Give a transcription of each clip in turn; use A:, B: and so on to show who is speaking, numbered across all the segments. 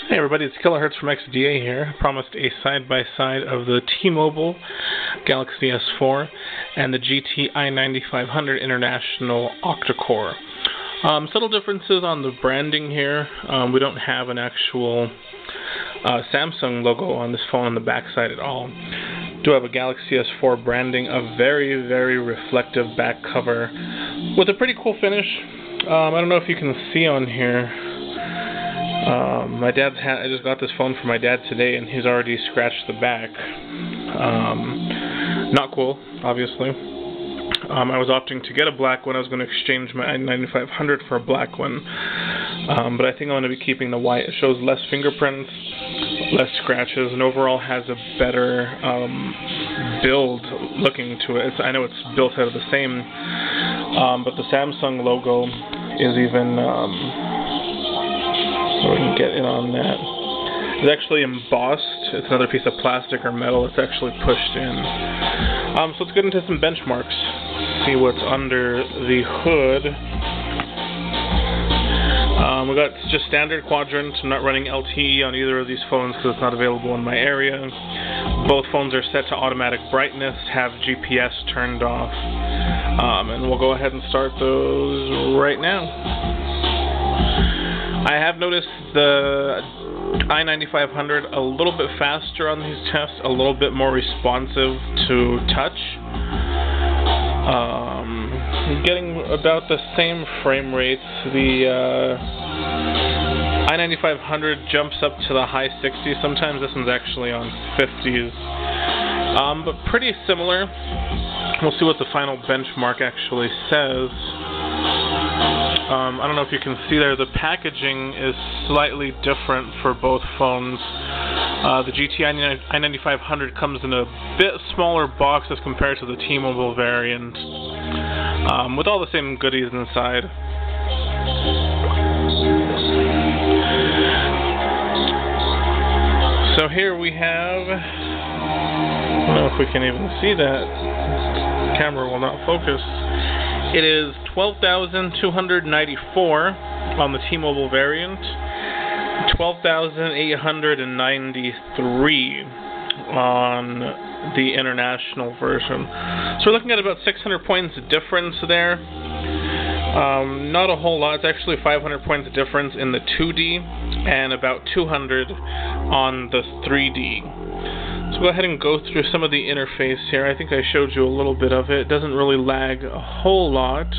A: Hey everybody, it's Kilohertz from XDA here. I promised a side-by-side of the T-Mobile Galaxy S4 and the GTI9500 International Octa-core. Subtle differences on the branding here. We don't have an actual Samsung logo on this phone on the backside at all. Do have a Galaxy S4 branding, a very, very reflective back cover with a pretty cool finish. I don't know if you can see on here. I just got this phone from my dad today, and he's already scratched the back. Not cool, obviously. I was opting to get a black one. I was going to exchange my i9500 for a black one, but I think I'm going to be keeping the white. It shows less fingerprints, less scratches, and overall has a better build looking to it. I know it's built out of the same, but the Samsung logo is even. So we can get in on that. It's actually embossed. It's another piece of plastic or metal. It's actually pushed in. So let's get into some benchmarks. See what's under the hood. We got just standard quadrant. I'm not running LTE on either of these phones because it's not available in my area. Both phones are set to automatic brightness, have GPS turned off. And we'll go ahead and start those right now. I have noticed the i9500 a little bit faster on these tests, a little bit more responsive to touch. Getting about the same frame rates. The i9500 jumps up to the high 60s. Sometimes this one's actually on 50s. But pretty similar. We'll see what the final benchmark actually says. I don't know if you can see there, the packaging is slightly different for both phones. The GTI9500 comes in a bit smaller box as compared to the T-Mobile variant, with all the same goodies inside. So here we have, I don't know if we can even see that. The camera will not focus. It is $12,294 on the T-Mobile variant, $12,893 on the international version. So we're looking at about 600 points difference there. Not a whole lot. It's actually 500 points difference in the 2D and about 200 on the 3D. So go ahead and go through some of the interface here. I think I showed you a little bit of it. It doesn't really lag a whole lot.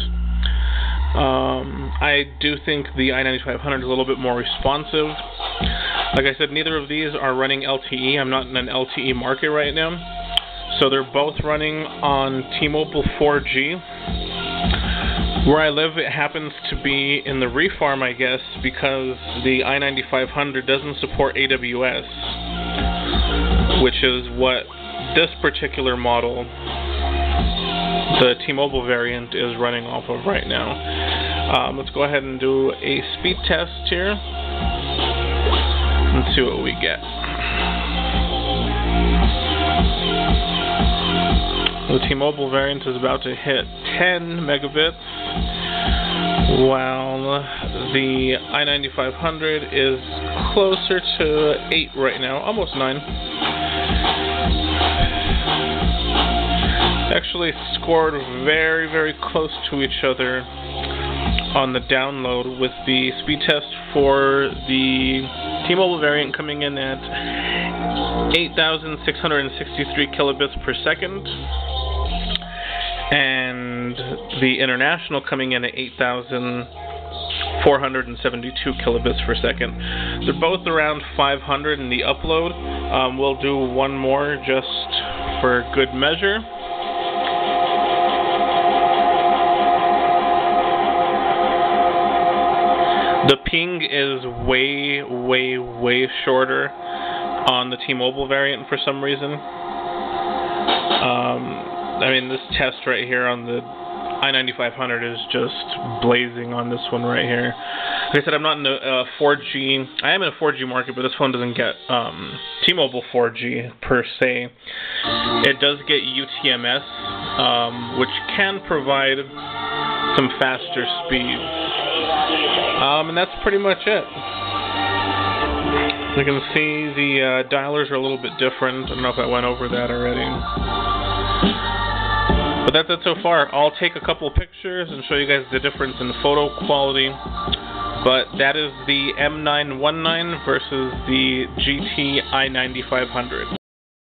A: I do think the i9500 is a little bit more responsive. Like I said, neither of these are running LTE. I'm not in an LTE market right now. So they're both running on T-Mobile 4G. Where I live, it happens to be in the refarm, I guess, because the i9500 doesn't support AWS, which is what this particular model, the T-Mobile variant, is running off of right now. Let's go ahead and do a speed test here and see what we get. The T-Mobile variant is about to hit 10 megabits, while the i9500 is closer to 8 right now, almost 9. Actually scored very, very close to each other on the download, with the speed test for the T-Mobile variant coming in at 8,663 kilobits per second, and the international coming in at 8,472 kilobits per second. They're both around 500 in the upload. We'll do one more just for good measure. The ping is way, way, way shorter on the T-Mobile variant for some reason. I mean, this test right here on the i9500 is just blazing on this one right here. Like I said, I'm not in a 4G. I am in a 4G market, but this phone doesn't get T-Mobile 4G per se. It does get UTMS, which can provide some faster speeds. And that's pretty much it. You can see the dialers are a little bit different. I don't know if I went over that already. But that's it so far. I'll take a couple of pictures and show you guys the difference in photo quality. But that is the M919 versus the GTI9500.